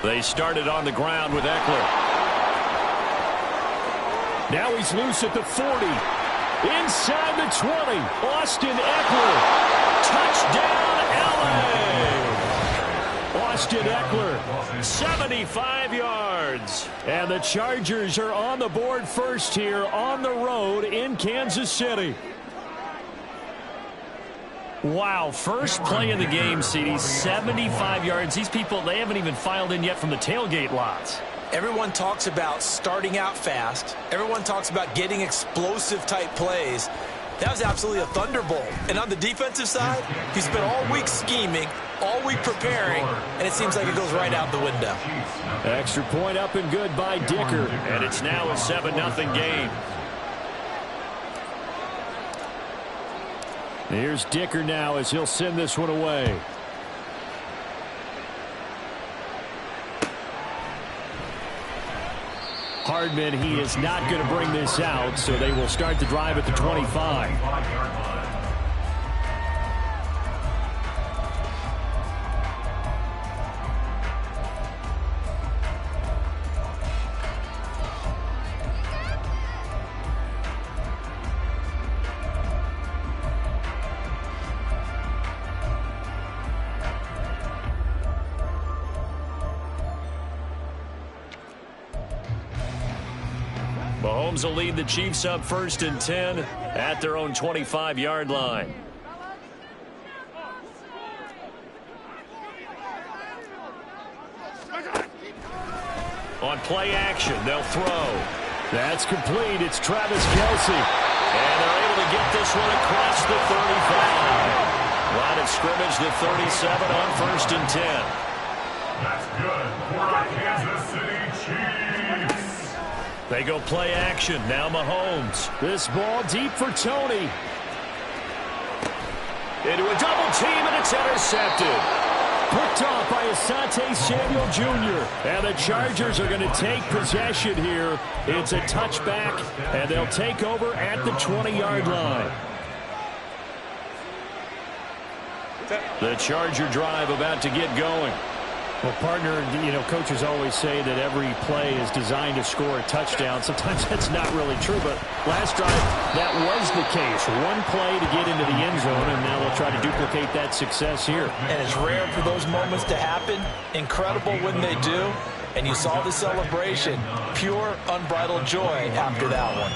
They started on the ground with Eckler. Now he's loose at the 40. Inside the 20. Austin Eckler. Touchdown, LA. Austin Eckler, 75 yards. And the Chargers are on the board first here on the road in Kansas City. Wow, first play of the game, CD, 75 yards. These people, they haven't even filed in yet from the tailgate lots. Everyone talks about starting out fast. Everyone talks about getting explosive-type plays. That was absolutely a thunderbolt. And on the defensive side, he spent all week scheming, all week preparing, and it seems like it goes right out the window. Extra point up and good by Dicker, and it's now a 7-0 game. Here's Dicker now as he'll send this one away. Hardman, he is not going to bring this out, so they will start the drive at the 25. Mahomes will lead the Chiefs up 1st and 10 at their own 25-yard line. On play action, they'll throw. That's complete. It's Travis Kelce. And they're able to get this one across the 35. Line of scrimmage, the 37 on 1st and 10. That's good for the Kansas City Chiefs. They go play action. Now Mahomes. This ball deep for Tony. Into a double team, and it's intercepted. Picked off by Asante Samuel Jr. And the Chargers are going to take possession here. It's a touchback, and they'll take over at the 20-yard line. The Charger drive about to get going. Well, partner, you know, coaches always say that every play is designed to score a touchdown. Sometimes that's not really true, but last drive, that was the case. One play to get into the end zone, and now they'll try to duplicate that success here. And it's rare for those moments to happen. Incredible when they do. And you saw the celebration. Pure, unbridled joy after that one.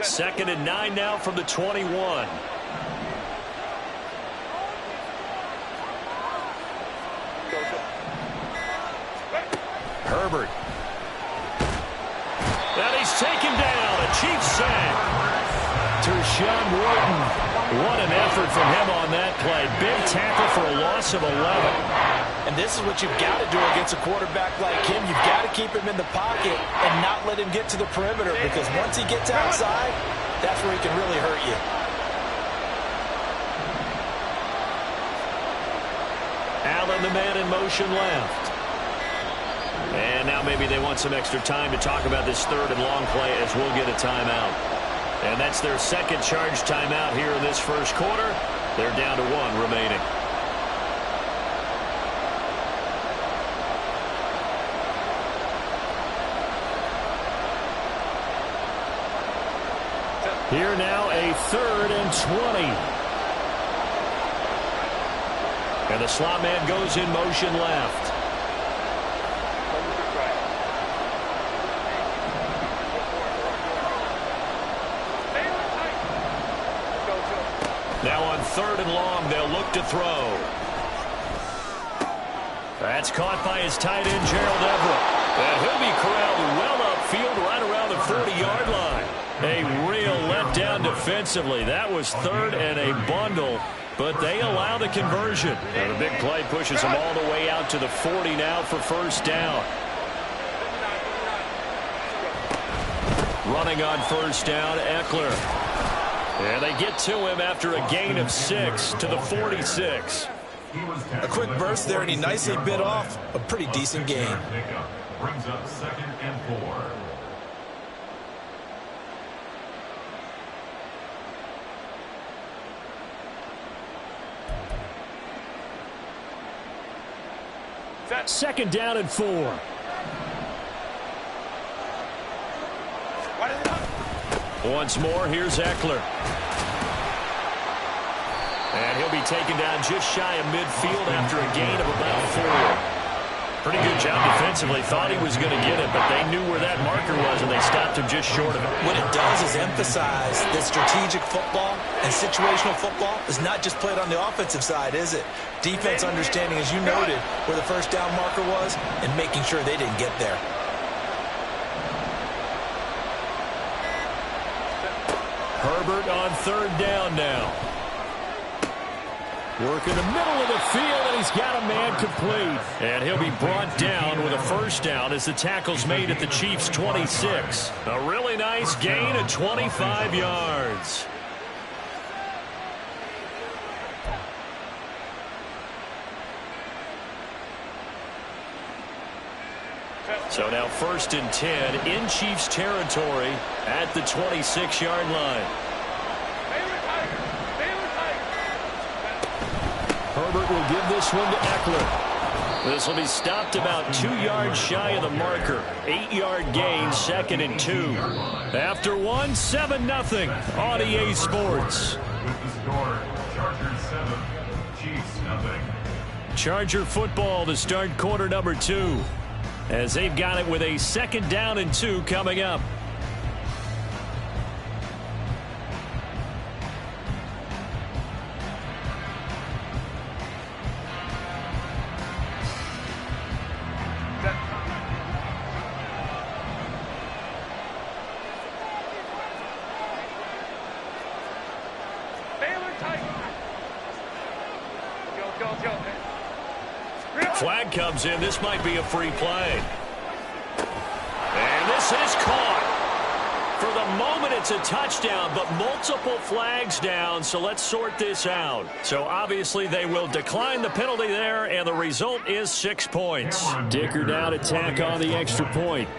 Second and 9 now from the 21. Herbert. And he's taken down. A Chiefs sack. Tershawn Wharton. What an effort from him on that play. Big tackle for a loss of 11. And this is what you've got to do against a quarterback like him. You've got to keep him in the pocket and not let him get to the perimeter, because once he gets outside, that's where he can really hurt you. Allen, the man in motion left. And now maybe they want some extra time to talk about this third and long play, as we'll get a timeout. And that's their second charge timeout here in this first quarter. They're down to 1 remaining. Here now, a 3rd and 20. And the slot man goes in motion left. Now on 3rd and long, they'll look to throw. That's caught by his tight end, Gerald Everett. And he'll be corralled well upfield right around the 40-yard line. A real letdown defensively. That was 3rd and a bundle, but they allow the conversion. And the big play pushes them all the way out to the 40 now for first down. Running on first down, Eckler. And they get to him after a gain of 6 to the 46. A quick burst there, and he nicely bit off a pretty decent gain. Brings up 2nd and 4. Second down and 4. Once more, here's Eckler. And he'll be taken down just shy of midfield after a gain of about 4. Pretty good job defensively. Thought he was going to get it, but they knew where that marker was, and they stopped him just short of it. What it does is emphasize that strategic football and situational football is not just played on the offensive side, is it? Defense understanding, as you noted, where the first down marker was and making sure they didn't get there. Herbert on third down now. Work in the middle of the field, and he's got a man complete. And he'll be brought down with a first down as the tackle's made at the Chiefs' 26. A really nice gain of 25 yards. So now 1st and 10 in Chiefs territory at the 26-yard line. Herbert will give this one to Eckler. This will be stopped about 2 yards shy of the marker. 8-yard gain, 2nd and 2. After 1, 7-0 on EA Sports. With the score, Chargers 7, Chiefs nothing. Charger football to start quarter number 2. As they've got it with a 2nd down and 2 coming up. Flag comes in. This might be a free play. And this is caught. For the moment, it's a touchdown, but multiple flags down, so let's sort this out. So obviously they will decline the penalty there, and the result is 6 points. Dicker down to tack on the extra point.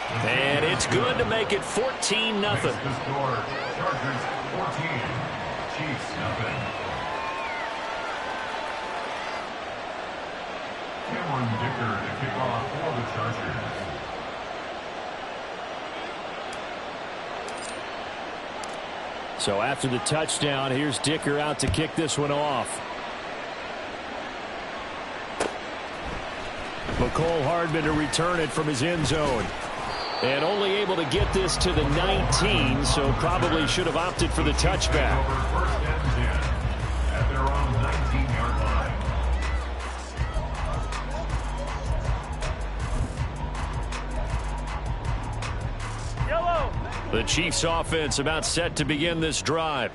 And it's good to make it 14-0. The score, Chargers 14, Chiefs nothing. Cameron Dicker to kick off for the Chargers. So after the touchdown, here's Dicker out to kick this one off. McCole Hardman to return it from his end zone. And only able to get this to the 19, so probably should have opted for the touchback. Over 1st and 10 at their own 19-yard line. The Chiefs offense about set to begin this drive.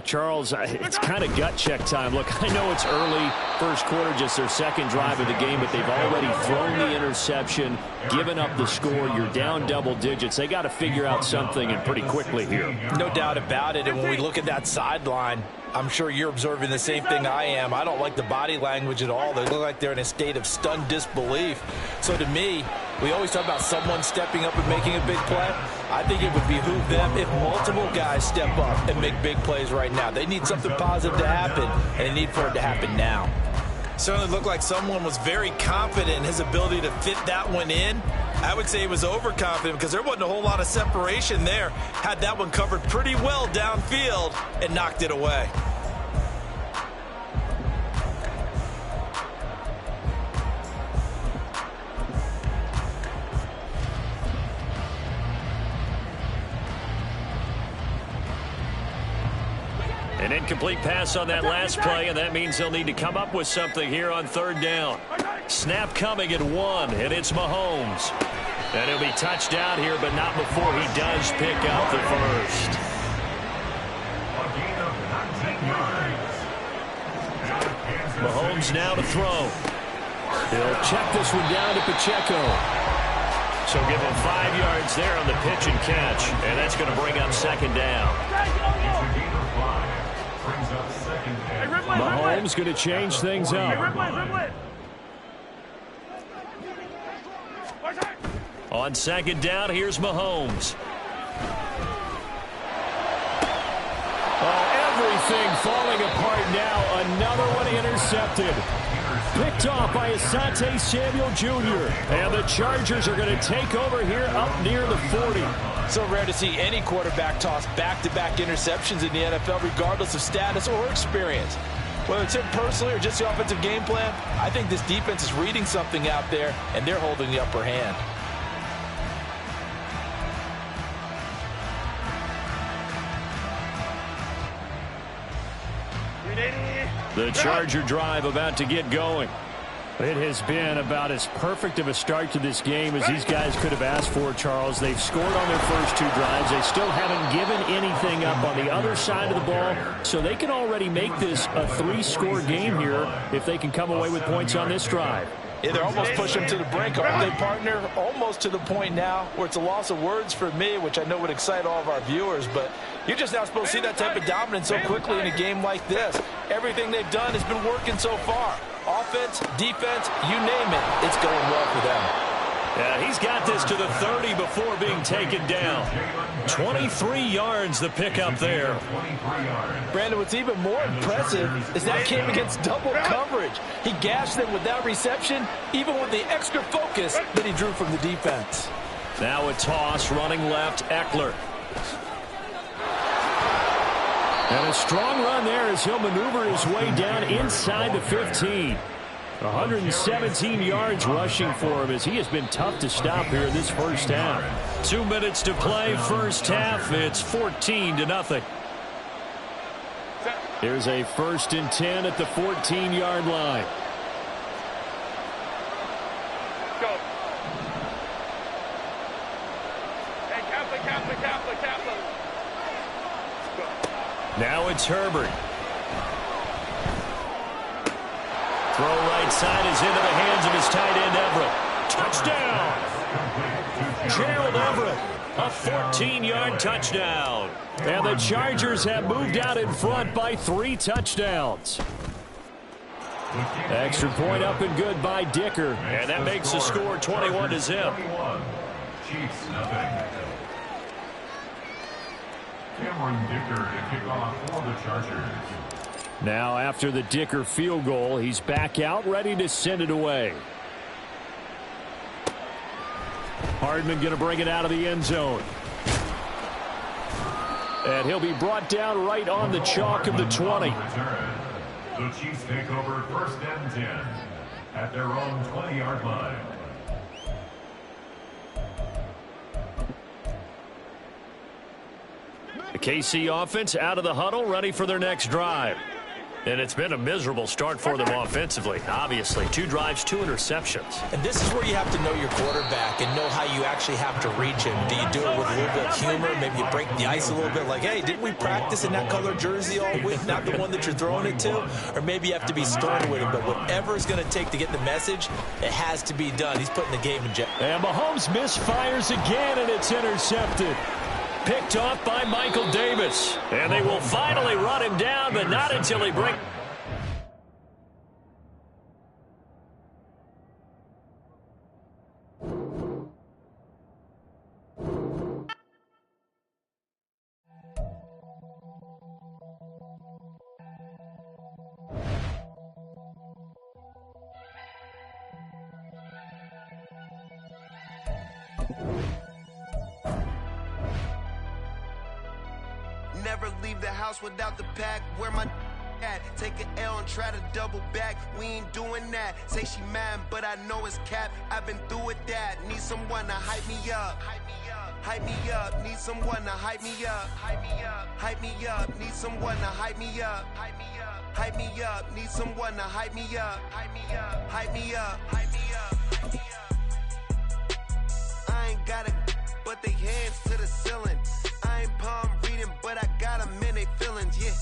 Charles, it's kind of gut check time. Look, I know it's early, first quarter, just their 2nd drive of the game, but they've already thrown the interception, given up the score. You're down double digits. They got to figure out something, and pretty quickly here. No doubt about it. And when we look at that sideline, I'm sure you're observing the same thing I am. I don't like the body language at all. They look like they're in a state of stunned disbelief. So to me, we always talk about someone stepping up and making a big play. I think it would behoove them if multiple guys step up and make big plays right now. They need something positive to happen, and they need for it to happen now. Certainly looked like someone was very confident in his ability to fit that one in. I would say he was overconfident because there wasn't a whole lot of separation there. Had that one covered pretty well downfield and knocked it away. An incomplete pass on that last play, and that means they'll need to come up with something here on 3rd down. Snap coming at 1, and it's Mahomes. And he'll be touched out here, but not before he does pick up the first. A gain of 19 yards. Mahomes now to throw. He'll check this one down to Pacheco. So give him 5 yards there on the pitch and catch, and that's going to bring up second down. Mahomes going to change things up. On second down, here's Mahomes. Oh, everything falling apart now. Another one intercepted. Picked off by Asante Samuel Jr. And the Chargers are going to take over here up near the 40. So rare to see any quarterback toss back-to-back interceptions in the NFL, regardless of status or experience. Whether it's him personally or just the offensive game plan, I think this defense is reading something out there, and they're holding the upper hand. The Charger drive about to get going. It has been about as perfect of a start to this game as these guys could have asked for, Charles. They've scored on their first 2 drives. They still haven't given anything up on the other side of the ball, so they can already make this a 3-score game here if they can come away with points on this drive. Yeah, they're almost pushing to the brink, aren't they, partner? Almost to the point now where it's a loss of words for me, which I know would excite all of our viewers, but you're just not supposed to see that type of dominance so quickly in a game like this. Everything they've done has been working so far. Offense, defense, you name it, it's going well for them. Yeah, he's got this to the 30 before being taken down. 23 yards the pickup there. Brandon, what's even more impressive is that came against double coverage. He gashed them with that reception, even with the extra focus that he drew from the defense. Now a toss running left, Eckler. And a strong run there as he'll maneuver his way down inside the 15. 117 yards rushing for him as he has been tough to stop here in this first half. 2 minutes to play first half. It's 14-0. Here's a 1st and 10 at the 14-yard line. Go. Hey, Kaplan. Now it's Herbert. Throw right side is into the hands of his tight end, Everett. Touchdown! Gerald Everett, a 14-yard touchdown. And the Chargers have moved out in front by 3 touchdowns. Extra point up and good by Dicker. And that makes the score 21-0. Chiefs, nothing. Cameron Dicker to kick off for the Chargers. Now after the Dicker field goal, he's back out ready to send it away. Hardman going to bring it out of the end zone. And he'll be brought down right on the chalk of the 20. The Chiefs take over 1st and 10 at their own 20-yard line. The KC offense out of the huddle, ready for their next drive. And it's been a miserable start for them offensively. Obviously, 2 drives, 2 interceptions. And this is where you have to know your quarterback and know how you actually have to reach him. Do you do it with a little bit of humor? Maybe you break the ice a little bit like, hey, didn't we practice in that color jersey all week? Not the one that you're throwing it to? Or maybe you have to be stern with him. But whatever it's going to take to get the message, it has to be done. He's putting the game in jeopardy. And Mahomes misfires again, and it's intercepted. Picked off by Michael Davis. And they will finally run him down, but not until he breaks. Never leave the house without the pack. Where my at? Take an L and try to double back. We ain't doing that. Say she mad, but I know it's cap. I've been through with that. Need someone to hype me up. Hype me up. Need someone to hype me up. Hype me up. Hype me up. Need someone to hype me up. Hype me up. Hype me up. Need someone to hype me up. Hype me up. Hype me up. Hype me up. Hype me up. I ain't got it, but they hands to the ceiling. I ain't palm reading, but I got them in they feelings, yeah.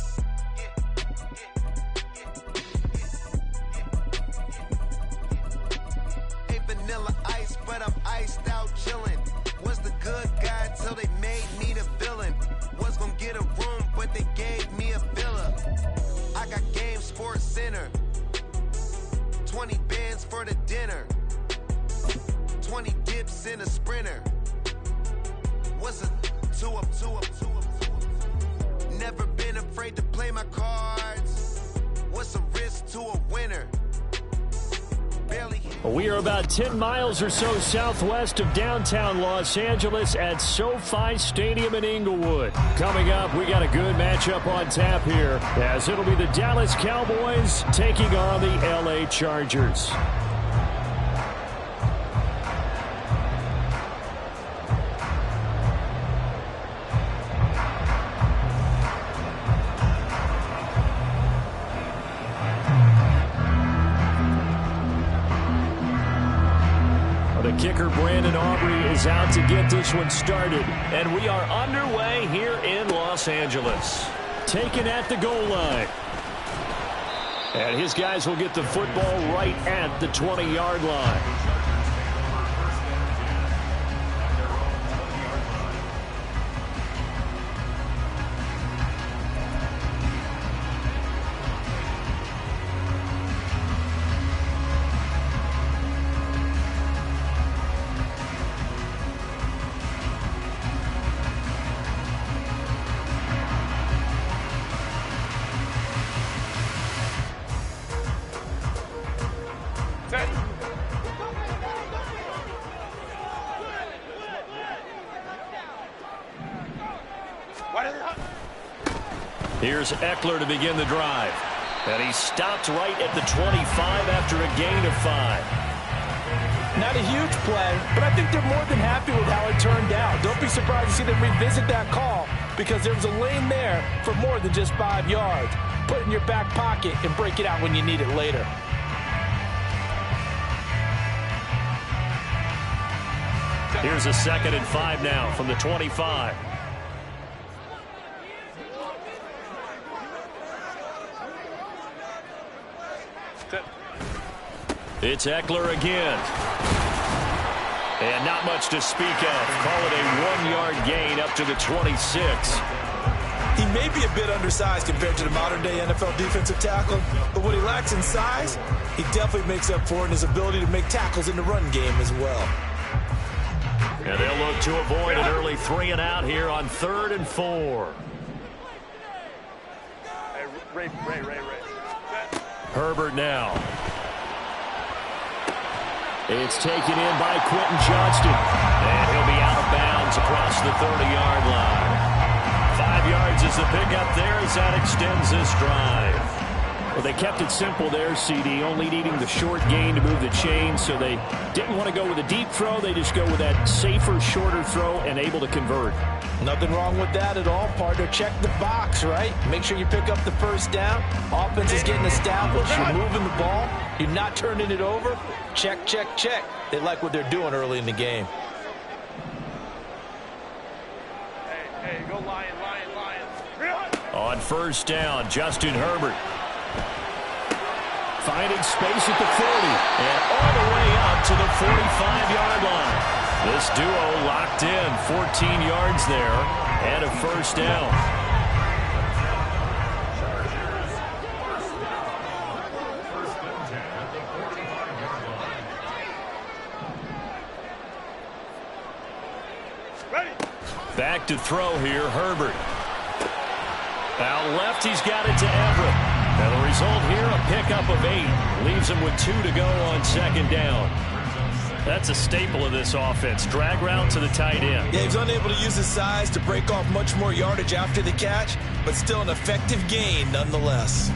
Ain't vanilla ice, but I'm iced out chillin'. winner. 20 dips in a sprinter. What's a 2 up? Never been afraid to play my cards. What's a risk to a winner? We are about 10 miles or so southwest of downtown Los Angeles at SoFi Stadium in Inglewood. Coming up, we got a good matchup on tap here, as it'll be the Dallas Cowboys taking on the LA Chargers. Kicker Brandon Aubrey is out to get this one started. And we are underway here in Los Angeles. Taken at the goal line. And his guys will get the football right at the 20-yard line. Here's Eckler to begin the drive. And he stopped right at the 25 after a gain of 5. Not a huge play, but I think they're more than happy with how it turned out. Don't be surprised to see them revisit that call, because there was a lane there for more than just 5 yards. Put it in your back pocket and break it out when you need it later. Here's a 2nd and 5 now from the 25. It's Eckler again. And not much to speak of. Call it a 1-yard gain up to the 26. He may be a bit undersized compared to the modern-day NFL defensive tackle, but what he lacks in size, he definitely makes up for in his ability to make tackles in the run game as well. And they'll look to avoid an early 3 and out here on 3rd and 4. Ray. Herbert now. It's taken in by Quentin Johnston. And he'll be out of bounds across the 30-yard line. 5 yards is the pickup there as that extends this drive. Well, they kept it simple there, CD, only needing the short gain to move the chain, so they didn't want to go with a deep throw. They just go with that safer, shorter throw and able to convert. Nothing wrong with that at all, partner. Check the box, right? Make sure you pick up the first down. Offense is getting established. You're moving the ball. You're not turning it over. Check. They like what they're doing early in the game. Hey, go Lion. On first down, Justin Herbert. Finding space at the 40 and all the way up to the 45-yard line. This duo locked in, 14 yards there and a first down. Back to throw here, Herbert. Out left, he's got it to Everett. And the result here, a pickup of 8. Leaves him with 2 to go on 2nd down. That's a staple of this offense. Drag route to the tight end. Yeah, he was unable to use his size to break off much more yardage after the catch, but still an effective gain nonetheless.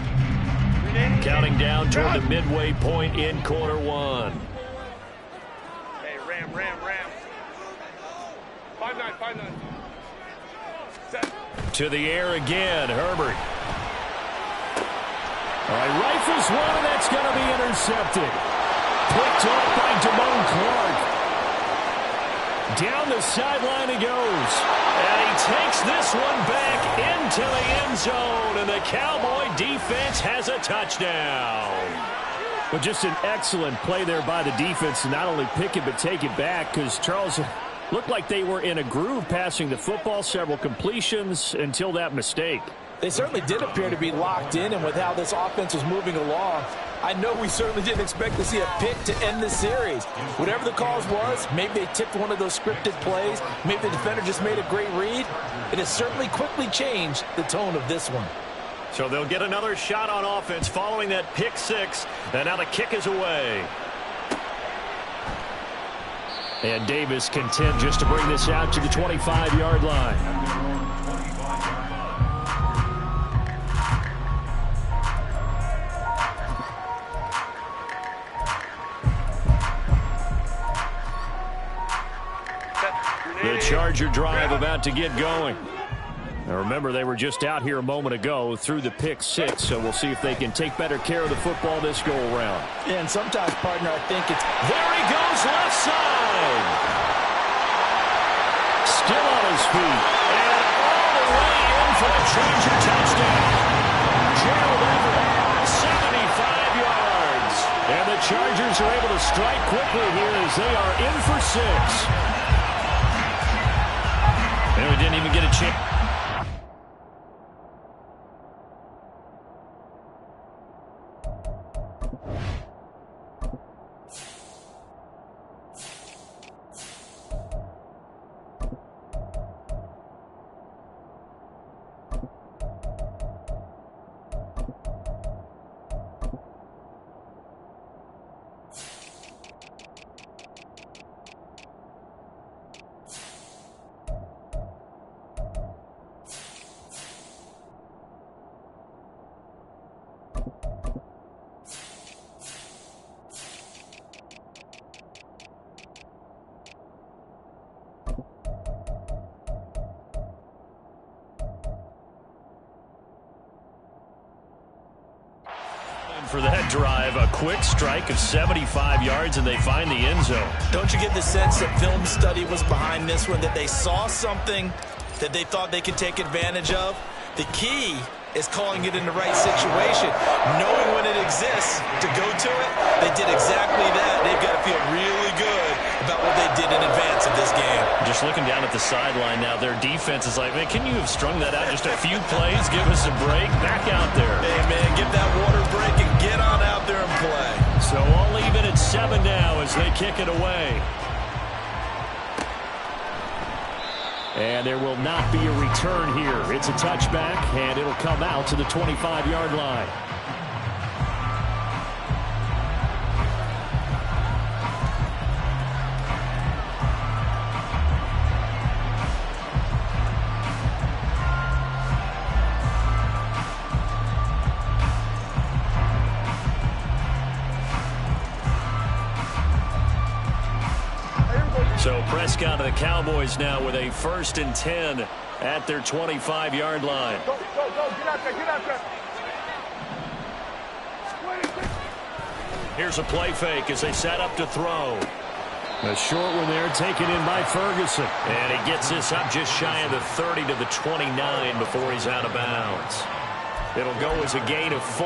Counting down toward the midway point in quarter 1. Hey, Ram. 5-9. To the air again, Herbert. All right, rifles one, and that's going to be intercepted. Picked off by Damone Clark. Down the sideline he goes. And he takes this one back into the end zone, and the Cowboy defense has a touchdown. But just an excellent play there by the defense to not only pick it but take it back, because Charles looked like they were in a groove passing the football, several completions until that mistake. They certainly did appear to be locked in, and with how this offense was moving along, I know we certainly didn't expect to see a pick to end the series. Whatever the cause was, maybe they tipped one of those scripted plays. Maybe the defender just made a great read. It has certainly quickly changed the tone of this one. So they'll get another shot on offense following that pick six. And now the kick is away. And Davis content just to bring this out to the 25-yard line. The Charger drive about to get going. Now remember, they were just out here a moment ago through the pick six, so we'll see if they can take better care of the football this go-around. Yeah, and sometimes, partner, I think it's... There he goes, left side. Still on his feet. And all the way in for the Charger touchdown. Gerald Everett, 75 yards. And the Chargers are able to strike quickly here as they are in for 6. And we didn't even get a chance. For that drive, a quick strike of 75 yards, and they find the end zone. Don't you get the sense that film study was behind this one, that they saw something that they thought they could take advantage of? The key is calling it in the right situation, knowing when it exists to go to it. They did exactly that. They've got to feel really good about what they did in advance of this game. Just looking down at the sideline now, their defense is like, man, can you have strung that out just a few plays? Give us a break. Back out there. Hey, man, give that water break and get on out there and play. So all even at 7 now as they kick it away. And there will not be a return here. It's a touchback, and it'll come out to the 25-yard line. So Prescott and the Cowboys now with a 1st and 10 at their 25-yard line. Go, get out there. Here's a play fake as they set up to throw. A short one there taken in by Ferguson. And he gets this up just shy of the 30 to the 29 before he's out of bounds. It'll go as a gain of 4,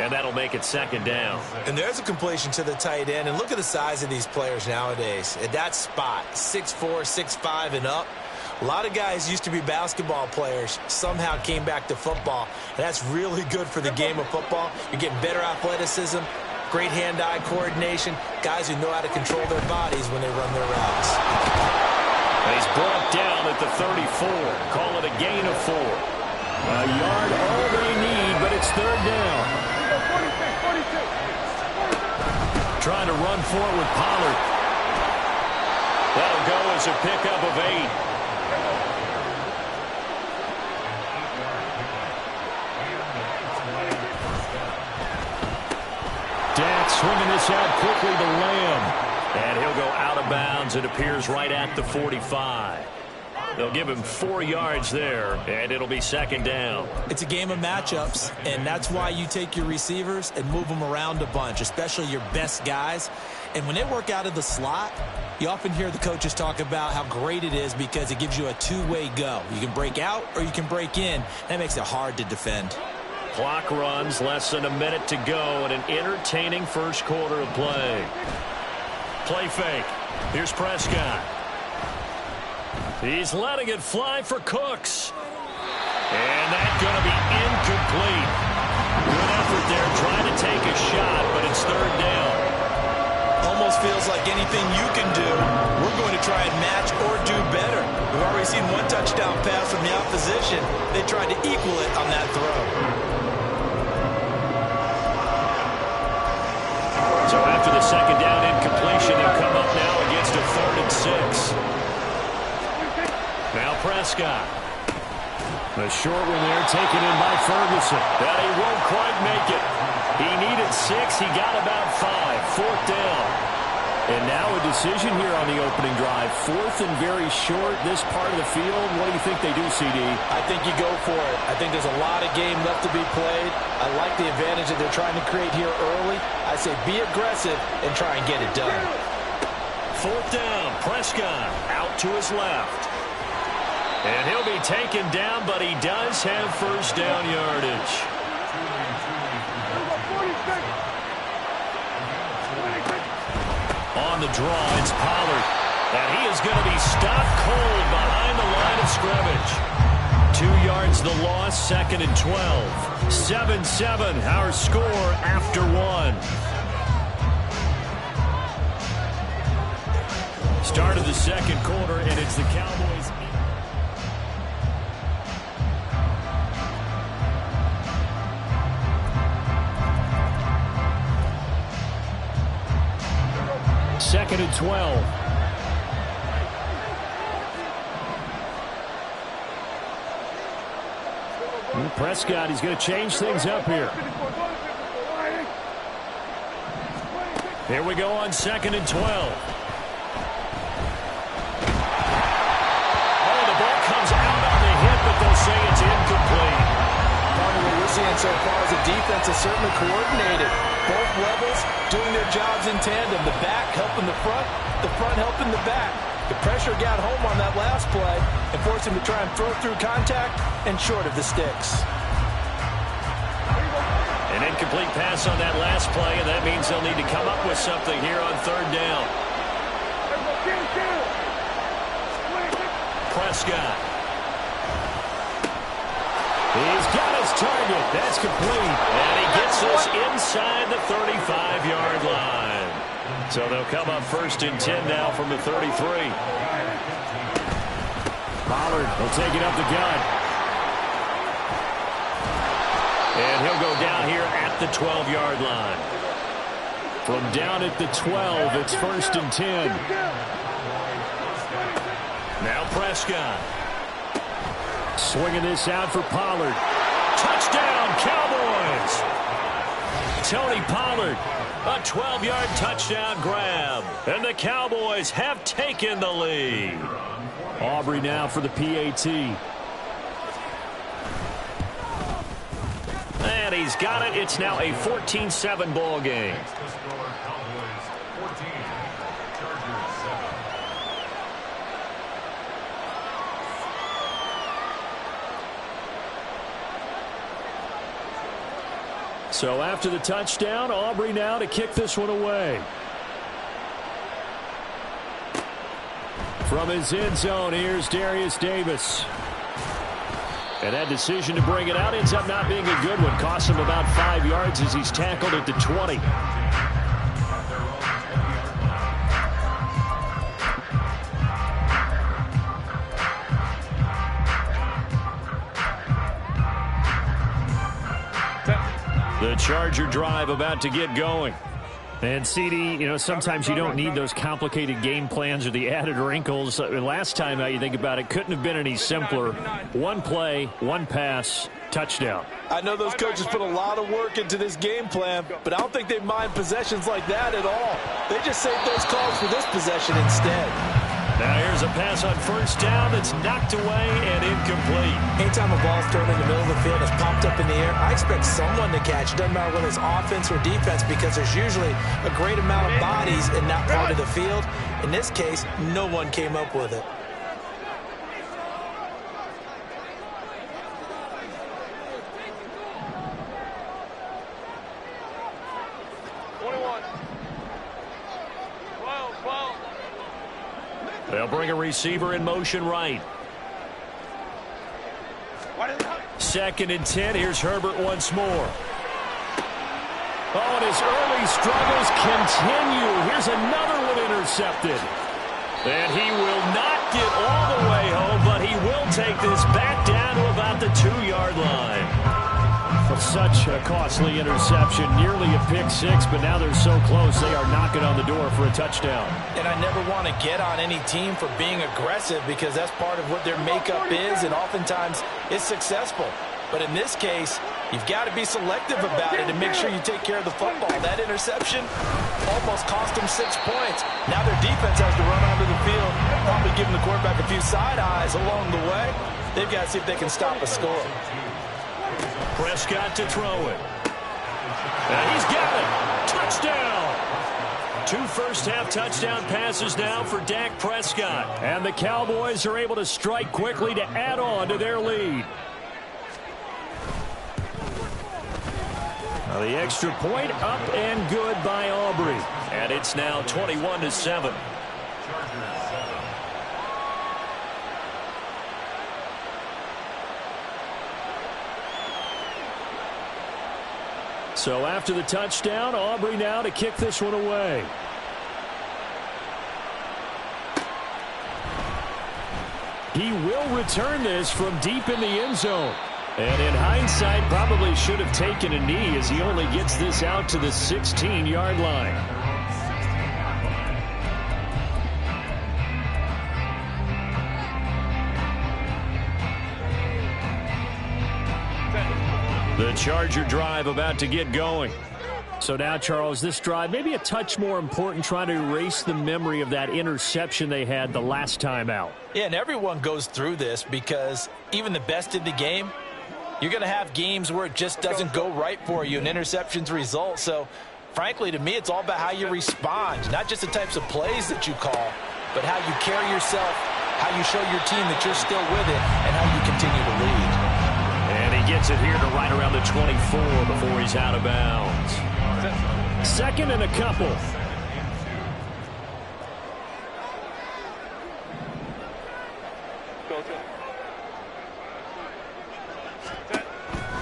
and that'll make it 2nd down. And there's a completion to the tight end. And look at the size of these players nowadays. At that spot, 6'4", 6'5", and up. A lot of guys used to be basketball players, somehow came back to football. And that's really good for the game of football. You're getting better athleticism, great hand-eye coordination, guys who know how to control their bodies when they run their routes. And he's brought down at the 34. Call it a gain of 4. A yard all they need, but it's 3rd down. 42. Trying to run for it with Pollard. That'll go as a pickup of 8. Dak swinging this out quickly to Lamb. And he'll go out of bounds. It appears right at the 45. They'll give him 4 yards there, and it'll be 2nd down. It's a game of matchups, and that's why you take your receivers and move them around a bunch, especially your best guys. And when they work out of the slot, you often hear the coaches talk about how great it is because it gives you a two-way go. You can break out or you can break in. That makes it hard to defend. Clock runs, less than a minute to go, and an entertaining first quarter of play. Play fake. Here's Prescott. He's letting it fly for Cooks. And that's going to be incomplete. Good effort there, trying to take a shot, but anything you can do, we're going to try and match or do better. We've already seen one touchdown pass from the opposition. They tried to equal it on that throw. So after the second down incompletion, they'll come up now against a 3rd and 6. Now Prescott. A short one there taken in by Ferguson. But he won't quite make it. He needed 6. He got about 5. 4th down. And now a decision here on the opening drive. 4th and very short, this part of the field. What do you think they do, CD? I think you go for it. I think there's a lot of game left to be played. I like the advantage that they're trying to create here early. I say be aggressive and try and get it done. 4th down, Prescott out to his left. And he'll be taken down, but he does have first down yardage. On the draw, it's Pollard. And he is going to be stopped cold behind the line of scrimmage. 2 yards the loss, 2nd and 12. 7-7, our score after 1. Start of the second quarter, and it's the Cowboys. Second and 12. Prescott, he's going to change things up here. Here we go on 2nd and 12. Oh, the ball comes out on the hit, but they'll say it's incomplete. Probably what we're seeing so far is the defense is certainly coordinated. Both levels doing their jobs in tandem. The back helping the front helping the back. The pressure got home on that last play and forced him to try and throw through contact and short of the sticks. An incomplete pass on that last play, and that means they'll need to come up with something here on 3rd down. Prescott. He's got his target. That's complete. And he gets this inside the 35-yard line. So they'll come up 1st and 10 now from the 33. Pollard will take it up the gut. And he'll go down here at the 12-yard line. From down at the 12, it's 1st and 10. Now Prescott. Swinging this out for Pollard. Touchdown, Cowboys! Tony Pollard, a 12-yard touchdown grab. And the Cowboys have taken the lead. Aubrey now for the PAT. And he's got it. It's now a 14-7 ball game. So after the touchdown, Aubrey now to kick this one away. From his end zone, here's Darius Davis. And that decision to bring it out ends up not being a good one. Costs him about 5 yards as he's tackled at the 20. The Charger drive about to get going. And CD, you know, sometimes you don't need those complicated game plans or the added wrinkles. Last time, you think about it, couldn't have been any simpler. One play, one pass, touchdown. I know those coaches put a lot of work into this game plan, but I don't think they mind possessions like that at all. They just save those calls for this possession instead. Now here's a pass on 1st down that's knocked away and incomplete. Anytime a ball's thrown in the middle of the field that's popped up in the air, I expect someone to catch. Doesn't matter whether it's offense or defense, because there's usually a great amount of bodies in that part of the field. In this case, no one came up with it. They'll bring a receiver in motion right. 2nd and 10. Here's Herbert once more. Oh, and his early struggles continue. Here's another one intercepted. And he will not get all the way home, but he will take this back down to about the 2-yard line. Such a costly interception, nearly a pick six, but now they're so close they are knocking on the door for a touchdown. And I never want to get on any team for being aggressive because that's part of what their makeup is, and oftentimes it's successful. But in this case, you've got to be selective about it and make sure you take care of the football. That interception almost cost them 6 points. Now their defense has to run onto the field, probably giving the quarterback a few side eyes along the way. They've got to see if they can stop a score. Prescott to throw it. And he's got it. Touchdown. 2 first-half touchdown passes now for Dak Prescott. And the Cowboys are able to strike quickly to add on to their lead. Now the extra point up and good by Aubrey. And it's now 21-7. So after the touchdown, Aubrey now to kick this one away. He will return this from deep in the end zone. And in hindsight, probably should have taken a knee as he only gets this out to the 16-yard line. The Charger drive about to get going. So now, Charles, this drive maybe a touch more important, trying to erase the memory of that interception they had the last time out. Yeah, and everyone goes through this because even the best in the game, you're going to have games where it just doesn't go right for you and interceptions result. So, frankly, to me, it's all about how you respond, not just the types of plays that you call, but how you carry yourself, how you show your team that you're still with it, and how you continue to lead. And he gets it here to right around the 24 before he's out of bounds. 2nd and a couple.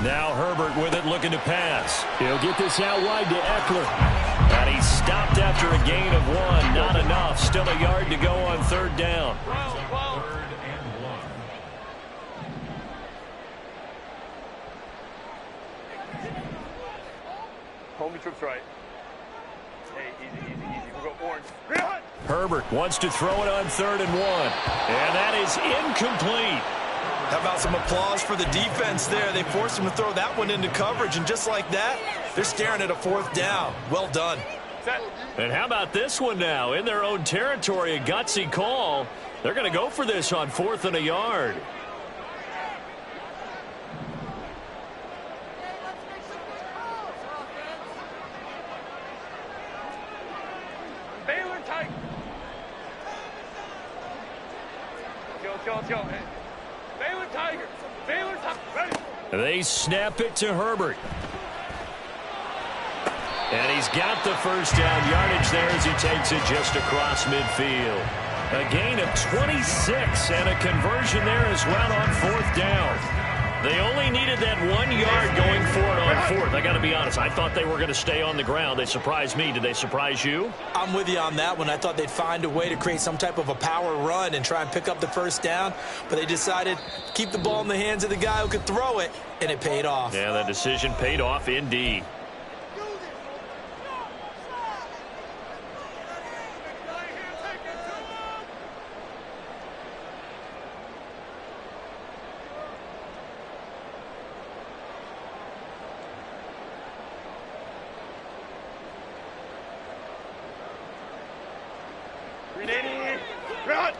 Now Herbert with it, looking to pass. He'll get this out wide to Eckler. And he's stopped after a gain of 1. Not enough. Still a yard to go on 3rd down. Homie trips right. Hey, easy, easy, easy. We'll go orange. Herbert wants to throw it on 3rd and 1. And that is incomplete. How about some applause for the defense there? They forced him to throw that one into coverage, and just like that, they're staring at a 4th down. Well done. And how about this one now? In their own territory, a gutsy call. They're going to go for this on 4th and a yard. Baylor tight. Go. Baylor Tiger. Baylor Tiger. Ready. They snap it to Herbert. And he's got the first down yardage there as he takes it just across midfield. A gain of 26 and a conversion there as well on 4th down. They only needed that 1 yard going for it on 4th. I got to be honest, I thought they were going to stay on the ground. They surprised me. Did they surprise you? I'm with you on that one. I thought they'd find a way to create some type of a power run and try and pick up the first down, but they decided to keep the ball in the hands of the guy who could throw it, and it paid off. Yeah, that decision paid off indeed. Run.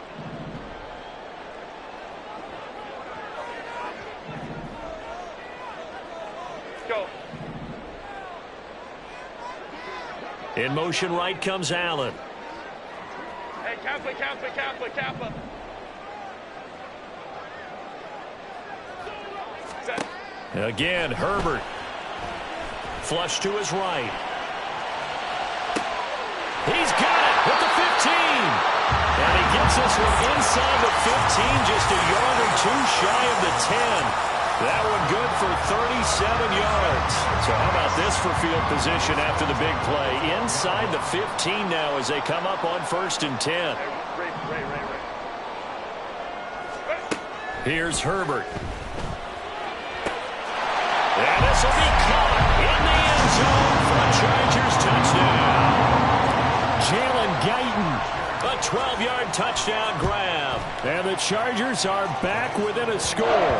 Go. In motion right comes Allen. Hey, Kappa. Set. Again, Herbert. Flush to his right. He's got it at the 15. And he gets this one inside the 15, just a yard or 2 shy of the 10. That one good for 37 yards. So how about this for field position after the big play? Inside the 15 now as they come up on 1st and 10. Ray. Here's Herbert. And this will be caught in the end zone for a Chargers touchdown. Jalen Guyton, a 12-yard touchdown grab. And the Chargers are back within a score.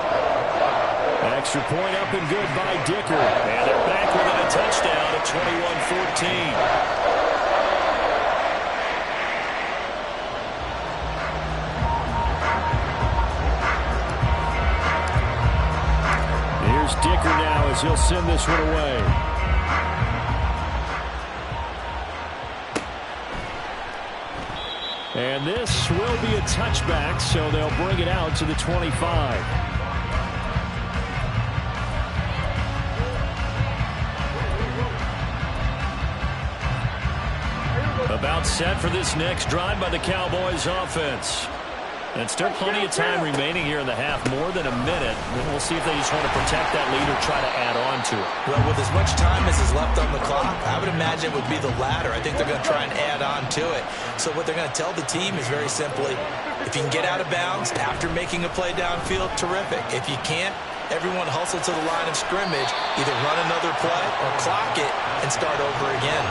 Extra point up and good by Dicker. And they're back within a touchdown at 21-14. Here's Dicker now as he'll send this one away. And this will be a touchback, so they'll bring it out to the 25. About set for this next drive by the Cowboys offense. And still plenty of time remaining here in the half, more than a minute. And we'll see if they just want to protect that lead or try to add on to it. Well, with as much time as is left on the clock, I would imagine it would be the latter. I think they're going to try and add on to it. So what they're going to tell the team is very simply, if you can get out of bounds after making a play downfield, terrific. If you can't, everyone hustle to the line of scrimmage, either run another play or clock it and start over again.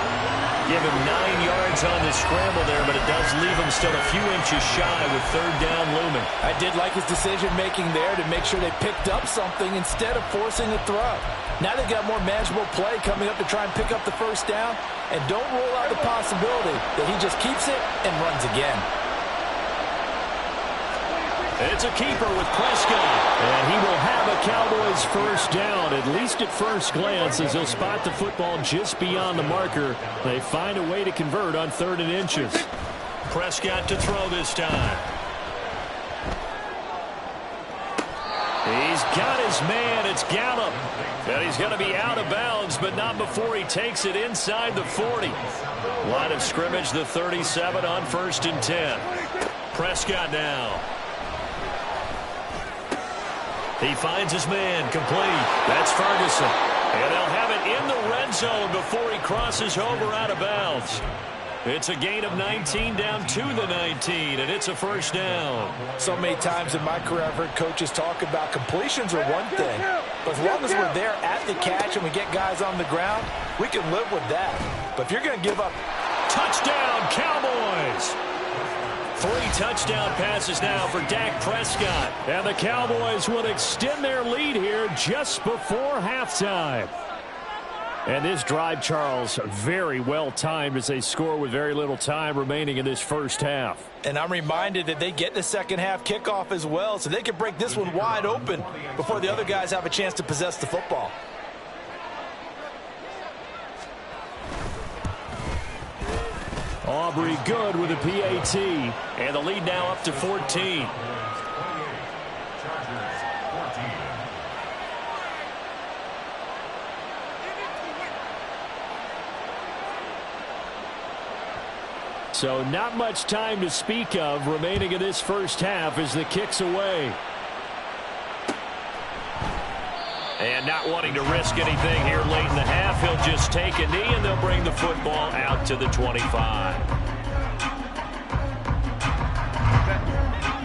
Give him 9 yards on the scramble there, but it does leave him still a few inches shy with 3rd down looming. I did like his decision-making there to make sure they picked up something instead of forcing a throw. Now they've got more manageable play coming up to try and pick up the 1st down, and don't rule out the possibility that he just keeps it and runs again. It's a keeper with Prescott. And he will have a Cowboys 1st down, at least at first glance, as he'll spot the football just beyond the marker. They find a way to convert on 3rd and inches. Prescott to throw this time. He's got his man. It's Gallup. And he's going to be out of bounds, but not before he takes it inside the 40. Line of scrimmage, the 37 on 1st and 10. Prescott now. He finds his man, complete. That's Ferguson. And they'll have it in the red zone before he crosses over out of bounds. It's a gain of 19 down to the 19, and it's a 1st down. So many times in my career I've heard coaches talk about completions are one thing, but as long as we're there at the catch and we get guys on the ground, we can live with that. But if you're going to give up... Touchdown, Cowboys! 3 touchdown passes now for Dak Prescott. And the Cowboys will extend their lead here just before halftime. And this drive, Charles, very well timed as they score with very little time remaining in this 1st half. And I'm reminded that they get the 2nd half kickoff as well, so they can break this one wide open before the other guys have a chance to possess the football. Aubrey good with a PAT. And the lead now up to 14. So not much time to speak of remaining in this 1st half as the kick's away. And not wanting to risk anything here late in the half, he'll just take a knee and they'll bring the football out to the 25.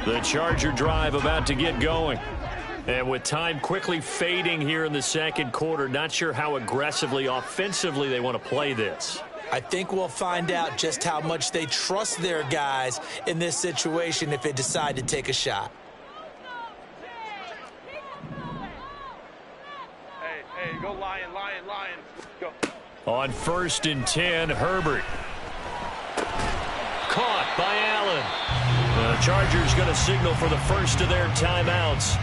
The Charger drive about to get going. And with time quickly fading here in the 2nd quarter, not sure how aggressively, offensively they want to play this. I think we'll find out just how much they trust their guys in this situation if they decide to take a shot. Hey, go Lion. Go. On 1st and 10, Herbert. Caught by Allen. The Chargers going to signal for the first of their timeouts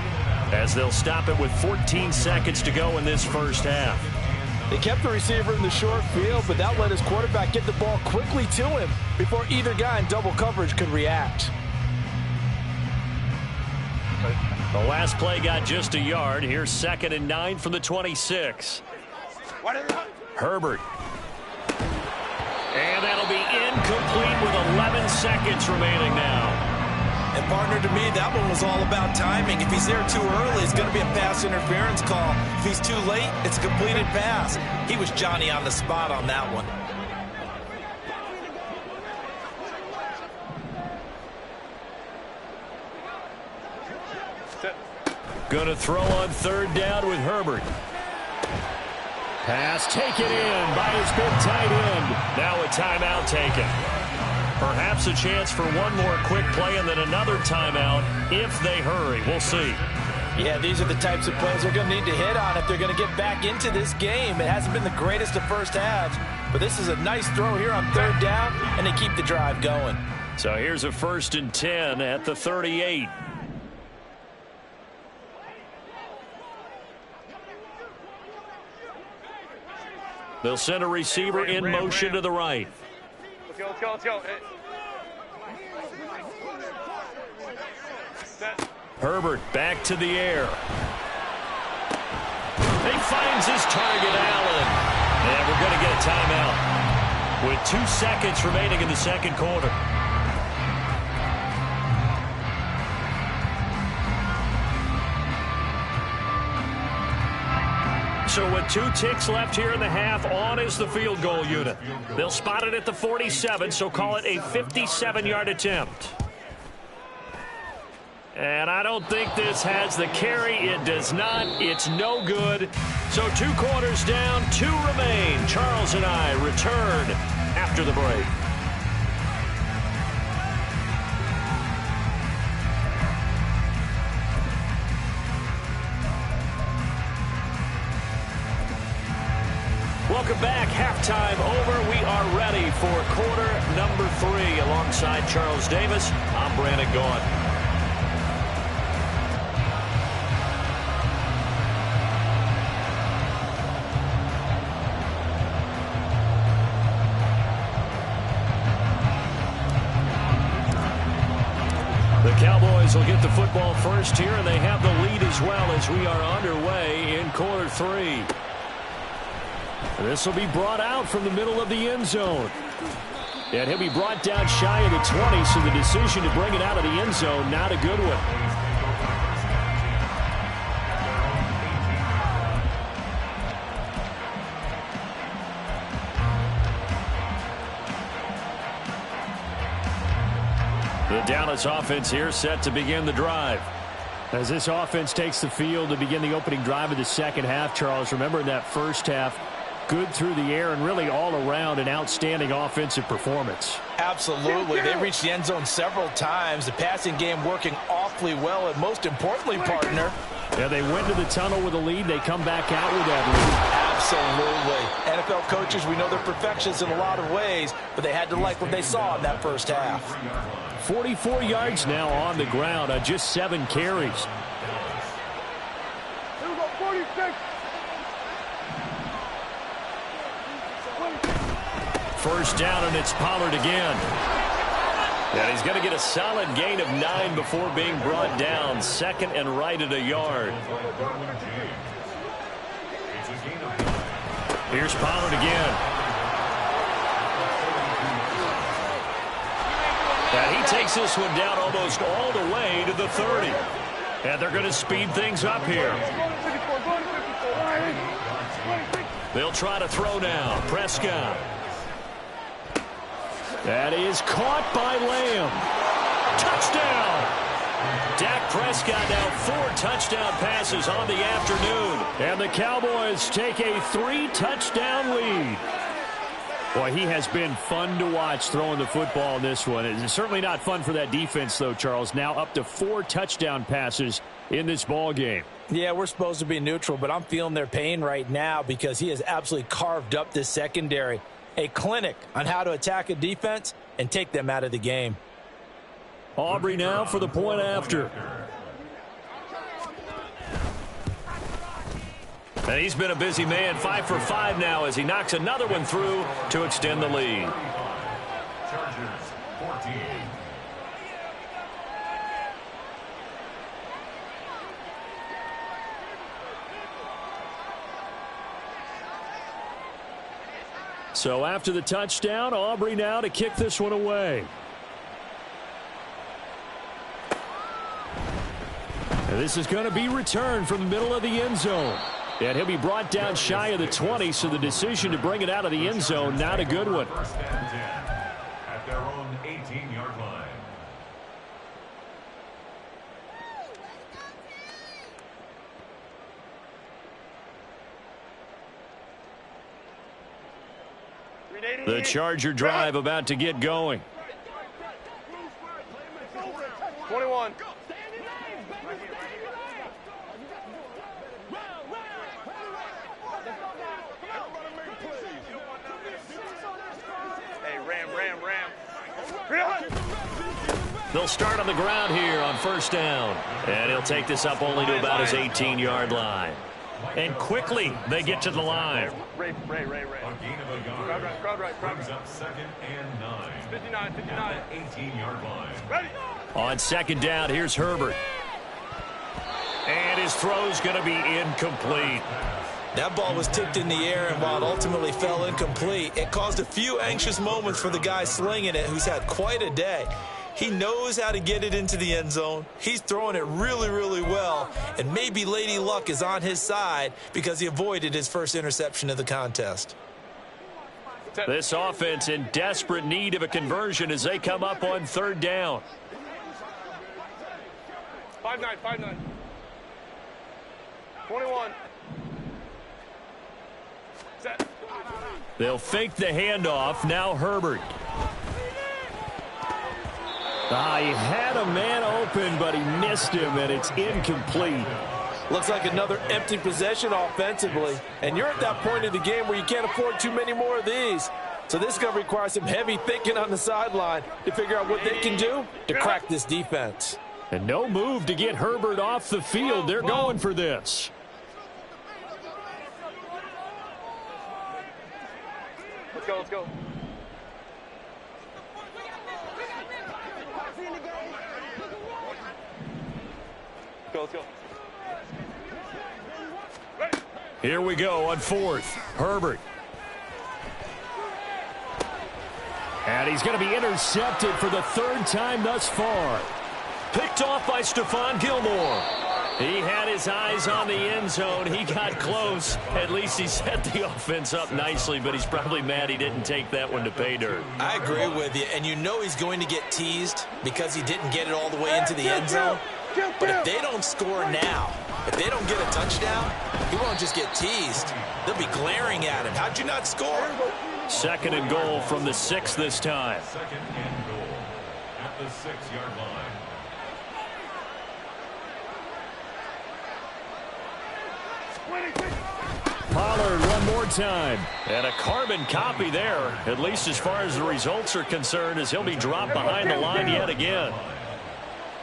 as they'll stop it with 14 seconds to go in this 1st half. They kept the receiver in the short field, but that let his quarterback get the ball quickly to him before either guy in double coverage could react. The last play got just a yard. Here's 2nd and 9 from the 26. Herbert. And that'll be incomplete with 11 seconds remaining now. And, partner, to me, that one was all about timing. If he's there too early, it's going to be a pass interference call. If he's too late, it's a completed pass. He was Johnny on the spot on that one. Going to throw on third down with Herbert. Pass taken in by his big tight end. Now a timeout taken. Perhaps a chance for one more quick play and then another timeout if they hurry. We'll see. Yeah, these are the types of plays they're going to need to hit on if they're going to get back into this game. It hasn't been the greatest of first halves, but this is a nice throw here on third down, and they keep the drive going. So here's a 1st and 10 at the 38. They'll send a receiver in motion to the right. Let's go, let's go. Herbert back to the air. He finds his target, Allen. And we're going to get a timeout with 2 seconds remaining in the second quarter. So with 2 ticks left here in the half, on is the field goal unit. They'll spot it at the 47, so call it a 57-yard attempt. And I don't think this has the carry. It does not. It's no good. So 2 quarters down, 2 remain. Charles and I return after the break. Welcome back. Halftime over. We are ready for quarter number 3. Alongside Charles Davis, I'm Brandon Gaudin. The Cowboys will get the football first here, and they have the lead as well as we are underway in quarter 3. This will be brought out from the middle of the end zone. And he'll be brought down shy of the 20, so the decision to bring it out of the end zone, not a good one. The Dallas offense here set to begin the drive. As this offense takes the field to begin the opening drive of the second half, Charles, remember in that first half, good through the air and really all around an outstanding offensive performance. Absolutely. They reached the end zone several times. The passing game working awfully well, and most importantly, partner, yeah, they went to the tunnel with a lead. They come back out with that lead. Absolutely. NFL coaches, we know they're perfectionists in a lot of ways, but they had to like what they saw in that first half. 44 yards now on the ground on just 7 carries. Here we go, 46. First down, and it's Pollard again. And he's going to get a solid gain of 9 before being brought down. 2nd and right at a yard. Here's Pollard again. And he takes this one down almost all the way to the 30. And they're going to speed things up here. They'll try to throw now. Prescott. That is caught by Lamb. Touchdown! Dak Prescott now 4 touchdown passes on the afternoon. And the Cowboys take a 3-touchdown lead. Boy, he has been fun to watch throwing the football in this one. It's certainly not fun for that defense, though, Charles. Now up to 4 touchdown passes in this ball game. Yeah, we're supposed to be neutral, but I'm feeling their pain right now because he has absolutely carved up this secondary. A clinic on how to attack a defense and take them out of the game. Aubrey now for the point after. And he's been a busy man, 5 for 5 now as he knocks another one through to extend the lead. Chargers 14. So after the touchdown, Aubrey now to kick this one away. And this is going to be returned from the middle of the end zone. And he'll be brought down shy of the 20, so the decision to bring it out of the end zone, not a good one. First and 10 at their own 18-yard line. The Charger drive about to get going. 21. Hey, ram. They'll start on the ground here on first down. And he'll take this up only to about his 18-yard line. And quickly, they get to the line. Ray. A gain of a yard. Crowd right. Brings up 2nd and 9. 59. 18-yard line. Ready. On second down, here's Herbert. And his throw's going to be incomplete. That ball was tipped in the air, and while it ultimately fell incomplete, it caused a few anxious moments for the guy slinging it, who's had quite a day. He knows how to get it into the end zone. He's throwing it really, really well, and maybe Lady Luck is on his side because he avoided his first interception of the contest. This offense in desperate need of a conversion as they come up on third down. 5-9. 21. Set. They'll fake the handoff. Now Herbert. He had a man open, but he missed him, and it's incomplete. Looks like another empty possession offensively. And you're at that point in the game where you can't afford too many more of these. So this is going to require some heavy thinking on the sideline to figure out what they can do to crack this defense. And no move to get Herbert off the field. They're going for this. Let's go. Let's go. Ready. Here we go on fourth. Herbert. And he's going to be intercepted for the third time thus far. Picked off by Stephon Gilmore. He had his eyes on the end zone. He got close. At least he set the offense up nicely, but he's probably mad he didn't take that one to pay dirt. I agree with you, and you know he's going to get teased because he didn't get it all the way into the end zone. But if they don't score now, if they don't get a touchdown, he won't just get teased. They'll be glaring at him. How'd you not score? Second and goal from the 6 this time. 2nd and goal at the 6-yard line. Pollard one more time. And a carbon copy there, at least as far as the results are concerned, as he'll be dropped behind the line yet again.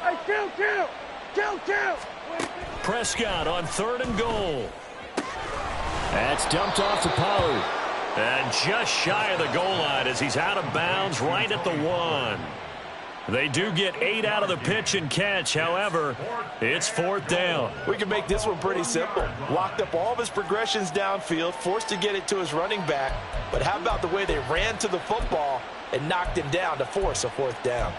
Hey, kill. Prescott on 3rd and goal. That's dumped off to Pollard. And just shy of the goal line as he's out of bounds right at the 1. They do get 8 out of the pitch and catch. However, it's 4th down. We can make this one pretty simple. Locked up all of his progressions downfield, forced to get it to his running back. But how about the way they ran to the football and knocked him down to force a 4th down?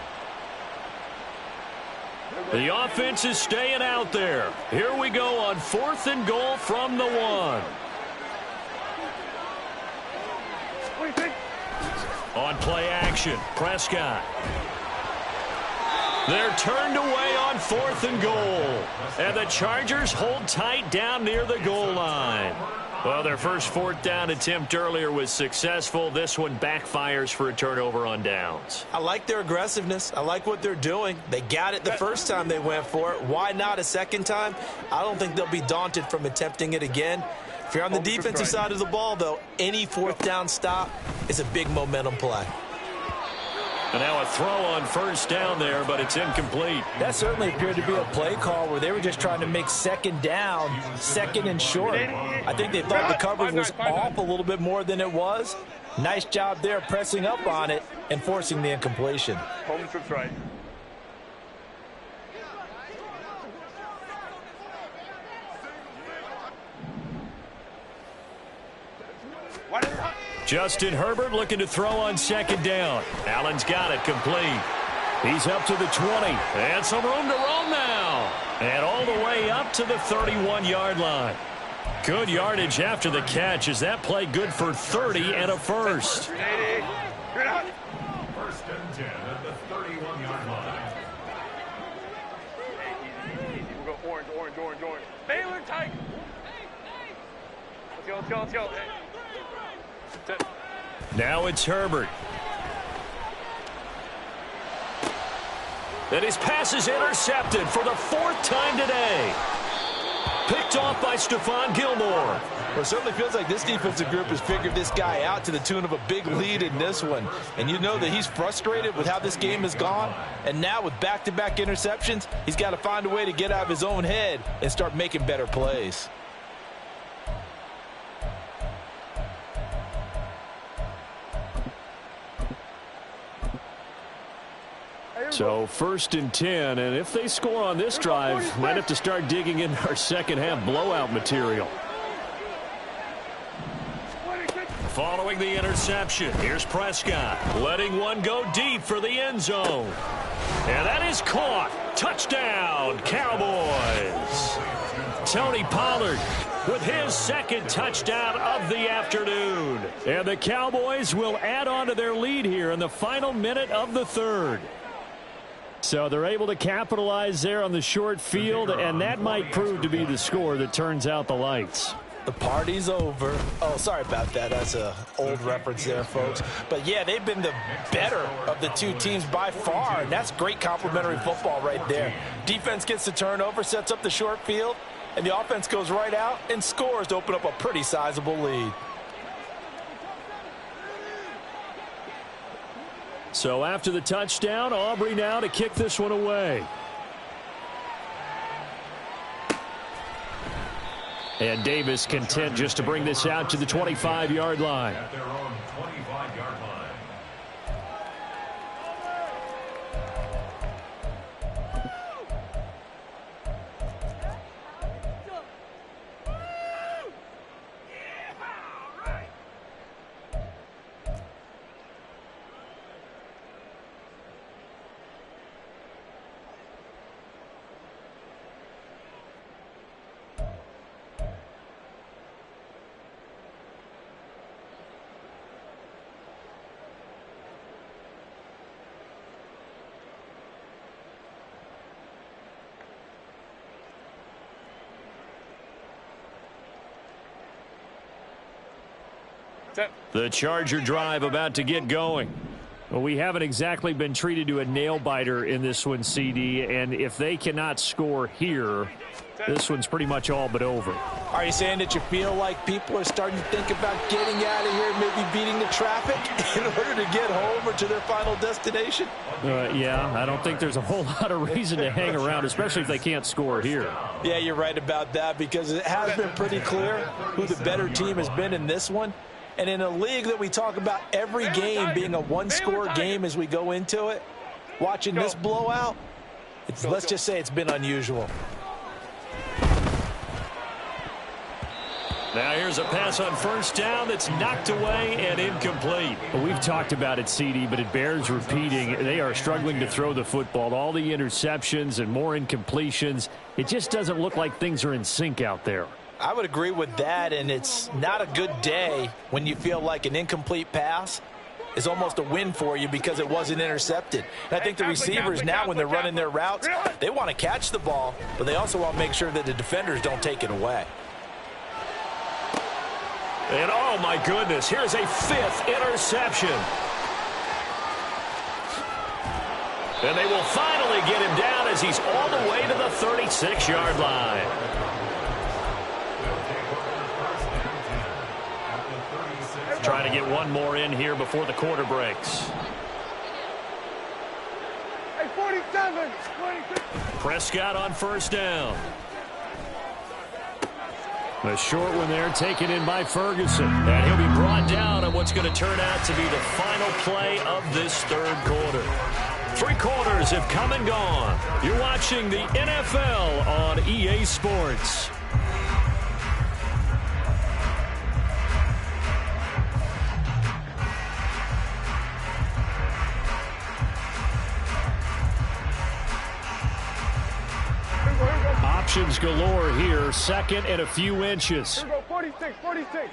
The offense is staying out there. Here we go on 4th and goal from the 1. On play action, Prescott. They're turned away on 4th and goal. And the Chargers hold tight down near the goal line. Well, their first 4th down attempt earlier was successful. This one backfires for a turnover on downs. I like their aggressiveness. I like what they're doing. They got it the first time they went for it. Why not a second time? I don't think they'll be daunted from attempting it again. If you're on the defensive side of the ball, though, any 4th down stop is a big momentum play. And now a throw on first down there, but it's incomplete. That certainly appeared to be a play call where they were just trying to make second down, second and short. I think they thought the coverage was off a little bit more than it was. Nice job there pressing up on it and forcing the incompletion. Home trips right. Justin Herbert looking to throw on second down. Allen's got it complete. He's up to the 20. And some room to roam now. And all the way up to the 31-yard line. Good yardage after the catch. Is that play good for 30 and a first? First and 10 at the 31-yard line. Easy. We'll go orange. Baylor tight. Let's go. Hey. Now it's Herbert. And his pass is intercepted for the 4th time today. Picked off by Stephon Gilmore. Well, it certainly feels like this defensive group has figured this guy out to the tune of a big lead in this one. And you know that he's frustrated with how this game has gone. And now with back-to-back interceptions, he's got to find a way to get out of his own head and start making better plays. So 1st and 10, and if they score on this drive, might have to start digging in our second half blowout material. Following the interception, here's Prescott, letting one go deep for the end zone. And that is caught. Touchdown, Cowboys. Tony Pollard with his 2nd touchdown of the afternoon. And the Cowboys will add on to their lead here in the final minute of the 3rd. So they're able to capitalize there on the short field, and that might prove to be the score that turns out the lights. The party's over. Oh, sorry about that. That's an old reference there, folks. But, yeah, they've been the better of the two teams by far, and that's great complimentary football right there. Defense gets the turnover, sets up the short field, and the offense goes right out and scores to open up a pretty sizable lead. So after the touchdown, Aubrey now to kick this one away. And Davis content just to bring this out to the 25-yard line. At their own 25-yard line. The Charger drive about to get going. Well, we haven't exactly been treated to a nail-biter in this one, CD, and if they cannot score here, this one's pretty much all but over. Are you saying that you feel like people are starting to think about getting out of here, maybe beating the traffic in order to get home or to their final destination? Yeah, I don't think there's a whole lot of reason to hang around, especially if they can't score here. Yeah, you're right about that, because it has been pretty clear who the better team has been in this one. And in a league that we talk about every game being a one-score game as we go into it, watching this blowout, let's just say it's been unusual. Now here's a pass on first down that's knocked away and incomplete. We've talked about it, CD, but it bears repeating. They are struggling to throw the football. All the interceptions and more incompletions. It just doesn't look like things are in sync out there. I would agree with that, and it's not a good day when you feel like an incomplete pass is almost a win for you because it wasn't intercepted. And I think the receivers now, when they're running their routes, they want to catch the ball, but they also want to make sure that the defenders don't take it away. And oh my goodness, here's a 5th interception. And they will finally get him down as he's all the way to the 36-yard line. Trying to get one more in here before the quarter breaks. Hey, 47. Prescott on first down. A short one there taken in by Ferguson. And he'll be brought down on what's going to turn out to be the final play of this 3rd quarter. 3 quarters have come and gone. You're watching the NFL on EA Sports. formations galore here. Second and a few inches. Here we go, 46, 46.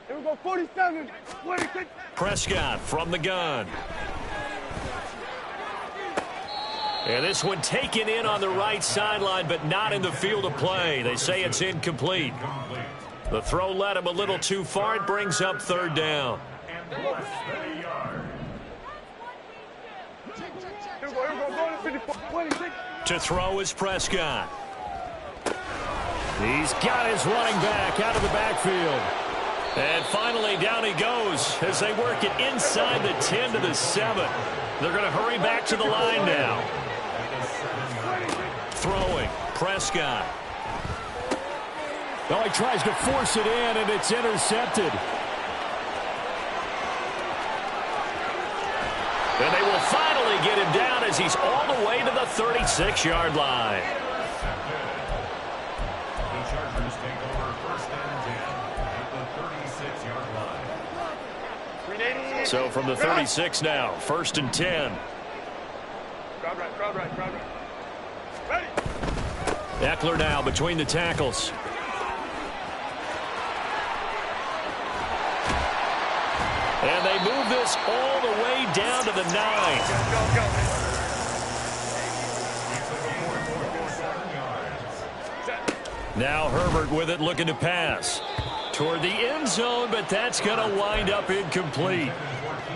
Here we go, 47, 46. Prescott from the gun. And this one taken in on the right sideline, but not in the field of play. They say it's incomplete. The throw led him a little too far. It brings up third down. Here we go, going to 54, 26. To throw is Prescott. He's got his running back out of the backfield. And finally down he goes as they work it inside the 10 to the 7. They're going to hurry back to the line now. Throwing, Prescott. Well, he tries to force it in, and it's intercepted. And they will finally get him down as he's all the way to the 36-yard line. The Chargers take over first and 10 at the 36-yard line. So from the 36 now, first and 10. Crowd right, crowd right, crowd right. Ready. Eckler now between the tackles. And they move this all the way down to the 9. Go, go. Now Herbert with it, looking to pass toward the end zone, but that's going to wind up incomplete.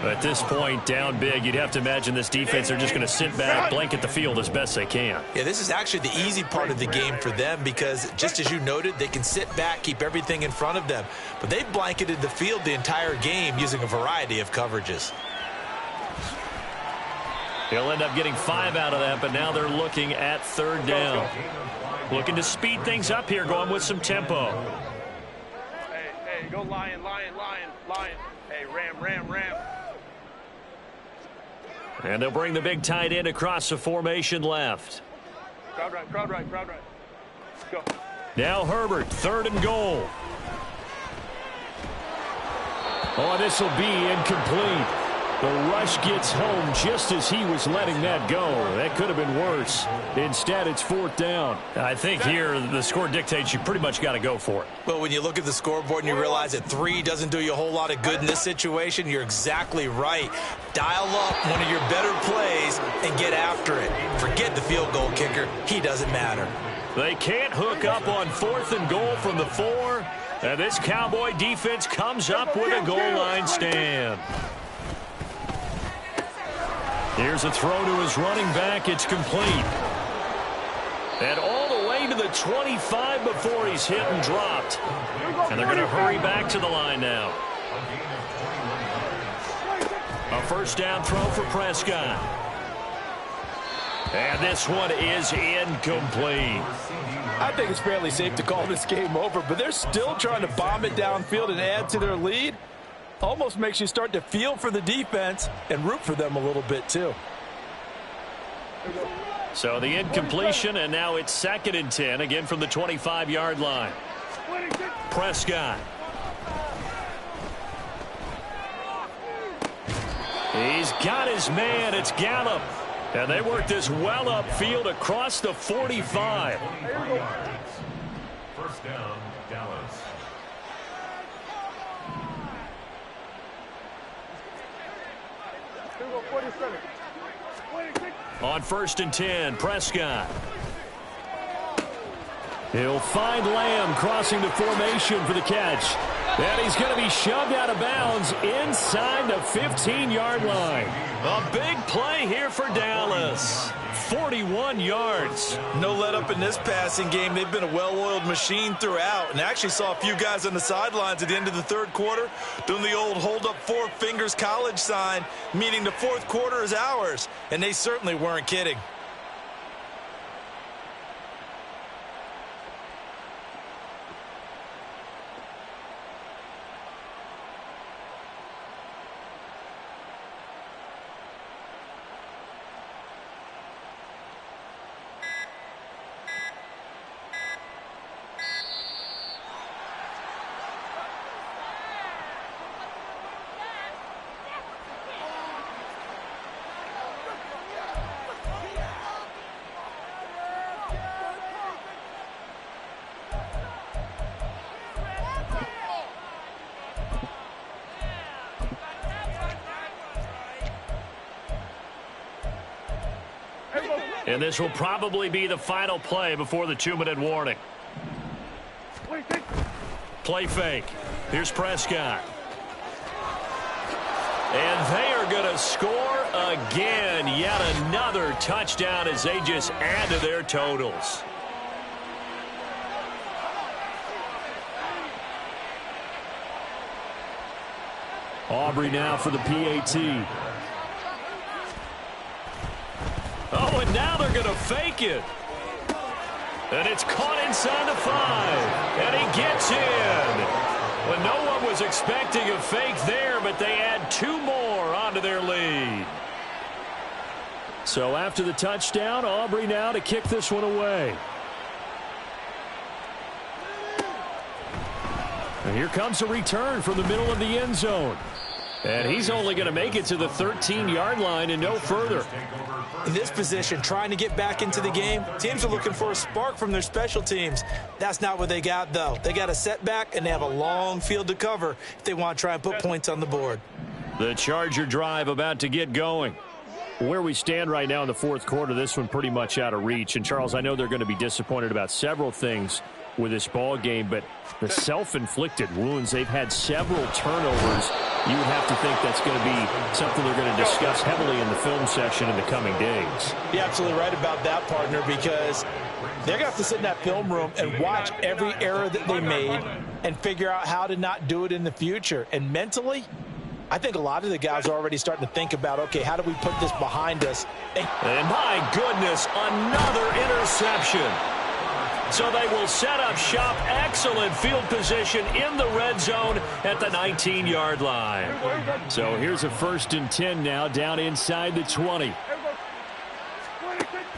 At this point, down big, you'd have to imagine this defense are just going to sit back, blanket the field as best they can. Yeah, this is actually the easy part of the game for them because, just as you noted, they can sit back, keep everything in front of them. But they've blanketed the field the entire game using a variety of coverages. He'll end up getting 5 out of that, but now they're looking at third down. Looking to speed things up here, going with some tempo. Hey, go lion, lion, lion, lion. Hey, ram, ram, ram. And they'll bring the big tight end across the formation left. Crowd right, crowd right, crowd right. Go. Now Herbert, third and goal. Oh, this will be incomplete. The rush gets home just as he was letting that go. That could have been worse. Instead, it's fourth down. I think here the score dictates you pretty much got to go for it. Well, when you look at the scoreboard and you realize that 3 doesn't do you a whole lot of good in this situation, you're exactly right. Dial up one of your better plays and get after it. Forget the field goal kicker. He doesn't matter. They can't hook up on fourth and goal from the 4. And this Cowboy defense comes up with a goal line stand. Here's a throw to his running back. It's complete. And all the way to the 25 before he's hit and dropped. And they're going to hurry back to the line now. A first down throw for Prescott. And this one is incomplete. I think it's fairly safe to call this game over, but they're still trying to bomb it downfield and add to their lead. Almost makes you start to feel for the defense and root for them a little bit too. So the incompletion, and now it's second and 10, again from the 25-yard line. Prescott. He's got his man. It's Gallup. And they work this well upfield across the 45. First down, Dallas. On first and 10, Prescott. He'll find Lamb crossing the formation for the catch. And he's going to be shoved out of bounds inside the 15-yard line. A big play here for Dallas. 41 yards. No let up in this passing game. They've been a well-oiled machine throughout, and actually saw a few guys on the sidelines at the end of the third quarter doing the old hold up 4 fingers college sign, meaning the fourth quarter is ours, and they certainly weren't kidding. And this will probably be the final play before the 2-minute warning. Play fake. Here's Prescott. And they are going to score again. Yet another touchdown as they just add to their totals. Aubrey now for the PAT. Oh, and now they're going to fake it. And it's caught inside the 5. And he gets in. Well, no one was expecting a fake there, but they add 2 more onto their lead. So after the touchdown, Aubrey now to kick this one away. And here comes a return from the middle of the end zone. And he's only going to make it to the 13-yard line and no further. In this position, trying to get back into the game, teams are looking for a spark from their special teams. That's not what they got, though. They got a setback, and they have a long field to cover if they want to try and put points on the board. The Charger drive about to get going. Where we stand right now in the fourth quarter, this one pretty much out of reach. And, Charles, I know they're going to be disappointed about several things with this ball game, but the self-inflicted wounds, they've had several turnovers. You would have to think that's going to be something they're going to discuss heavily in the film session in the coming days. You're absolutely right about that, partner, because they're going to have to sit in that film room and watch every error that they made and figure out how to not do it in the future. And mentally, I think a lot of the guys are already starting to think about, okay, how do we put this behind us? And my goodness, another interception. So they will set up shop. Excellent field position in the red zone at the 19-yard line. So here's a 1st and 10 now down inside the 20.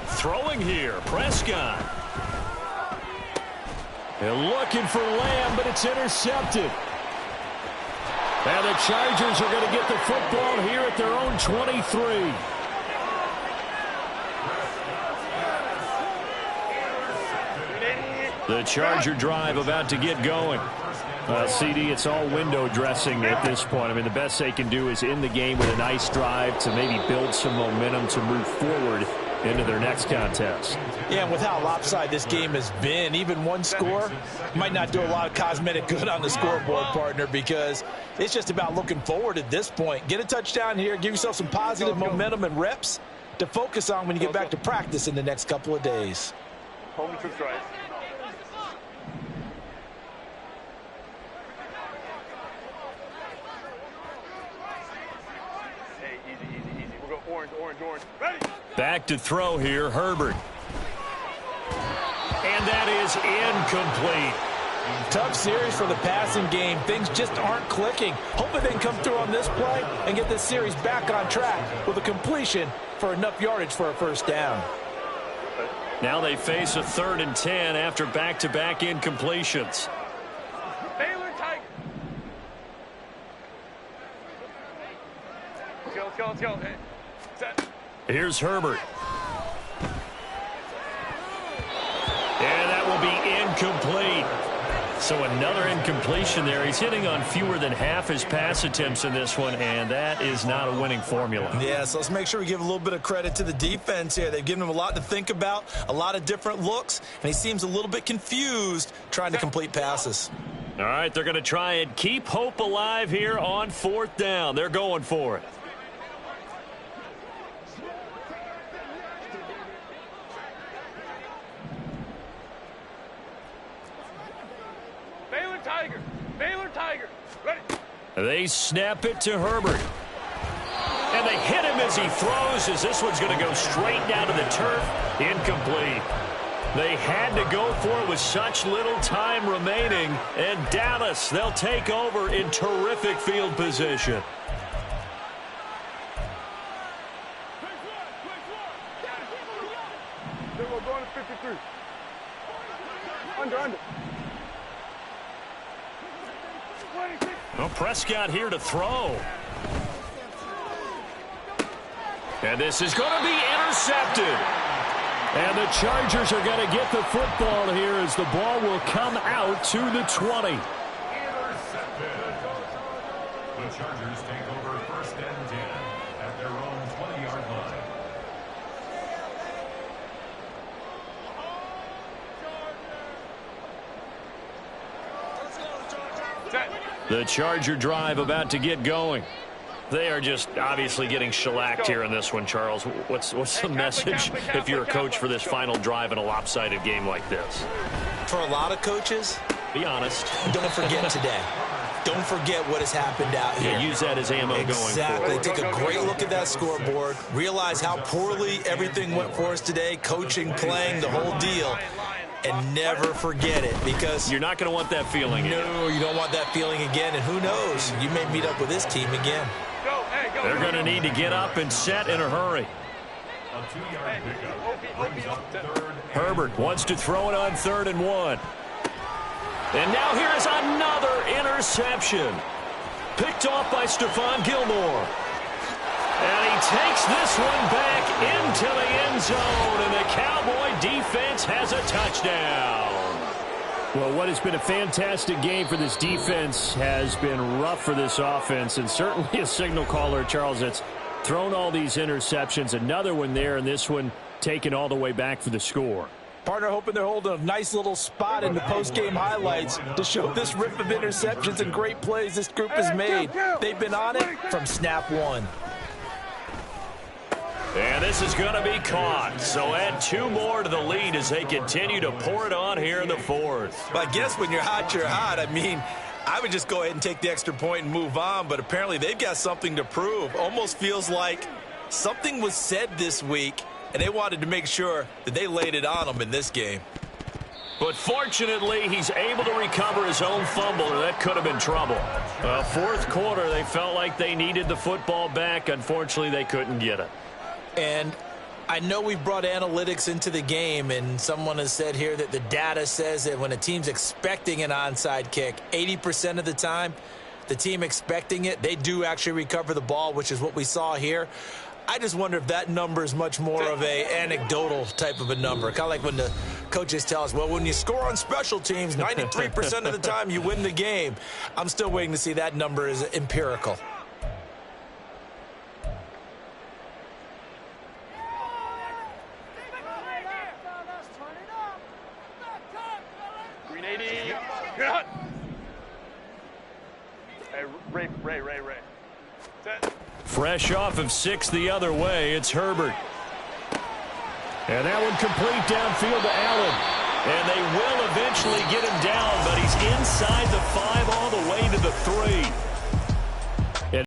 Throwing here, Prescott. They're looking for Lamb, but it's intercepted. And the Chargers are going to get the football here at their own 23. The Charger drive about to get going. CD, it's all window dressing at this point. I mean, the best they can do is in the game with a nice drive to maybe build some momentum to move forward into their next contest. Yeah, and with how lopsided this game has been, even one score might not do a lot of cosmetic good on the scoreboard, partner, because it's just about looking forward at this point. Get a touchdown here, give yourself some positive momentum and reps to focus on when you get back to practice in the next couple of days. Home to strike. Orange. Ready? Back to throw here, Herbert. And that is incomplete. Tough series for the passing game. Things just aren't clicking. Hopefully they can come through on this play and get this series back on track with a completion for enough yardage for a 1st down. Now they face a 3rd and 10 after back-to-back incompletions. Baylor Tiger. Let's go. Hey. Set. Here's Herbert. And that will be incomplete. So another incompletion there. He's hitting on fewer than half his pass attempts in this one, and that is not a winning formula. Yeah, so let's make sure we give a little bit of credit to the defense here. They've given him a lot to think about, a lot of different looks, and he seems a little bit confused trying to complete passes. All right, they're going to try and keep hope alive here on 4th down. They're going for it. Baylor Tiger. Ready? They snap it to Herbert. And they hit him as he throws, as this one's going to go straight down to the turf. Incomplete. They had to go for it with such little time remaining. And Dallas, they'll take over in terrific field position. They're going to 53. Under. Well, Prescott here to throw. And this is going to be intercepted. And the Chargers are going to get the football here as the ball will come out to the 20. Intercepted. The Chargers take over 1st and 10 at their own 20-yard line. The Charger drive about to get going. They are just obviously getting shellacked here in this one, Charles. What's the message if you're a coach for this final drive in a lopsided game like this? For a lot of coaches, be honest. Don't forget today. Don't forget what has happened out here. Yeah, use that as ammo going forward. Exactly. Take a great look at that scoreboard. Realize how poorly everything went for us today. Coaching, playing, the whole deal. And never forget it, because you're not going to want that feeling again. No, you don't want that feeling again. And who knows? You may meet up with this team again. They're going to need to get up and set in a hurry. Herbert wants to throw it on 3rd and 1. And now here is another interception. Picked off by Stephon Gilmore. And he takes this one back into the end zone, and the Cowboy defense has a touchdown. Well, what has been a fantastic game for this defense has been rough for this offense, and certainly a signal caller, Charles, that's thrown all these interceptions. Another one there, and this one taken all the way back for the score. Partner hoping they're holding a nice little spot in the post-game highlights to show this rip of interceptions and great plays this group has made. They've been on it from snap one. And this is going to be caught. So add 2 more to the lead as they continue to pour it on here in the 4th. But I guess when you're hot, you're hot. I mean, I would just go ahead and take the extra point and move on, but apparently they've got something to prove. Almost feels like something was said this week, and they wanted to make sure that they laid it on them in this game. But fortunately, he's able to recover his own fumble, or that could have been trouble. 4th quarter, they felt like they needed the football back. Unfortunately, they couldn't get it. And I know we've brought analytics into the game, and someone has said here that the data says that when a team's expecting an onside kick, 80% of the time, the team expecting it, they do actually recover the ball, which is what we saw here. I just wonder if that number is much more of a anecdotal type of a number. Kind of like when the coaches tell us, well, when you score on special teams, 93% of the time you win the game. I'm still waiting to see that number is empirical. Green 80. Hey, Ray. Set. Fresh off of 6 the other way, it's Herbert. And that one complete downfield to Allen. And they will eventually get him down, but he's inside the 5 all the way to the 3.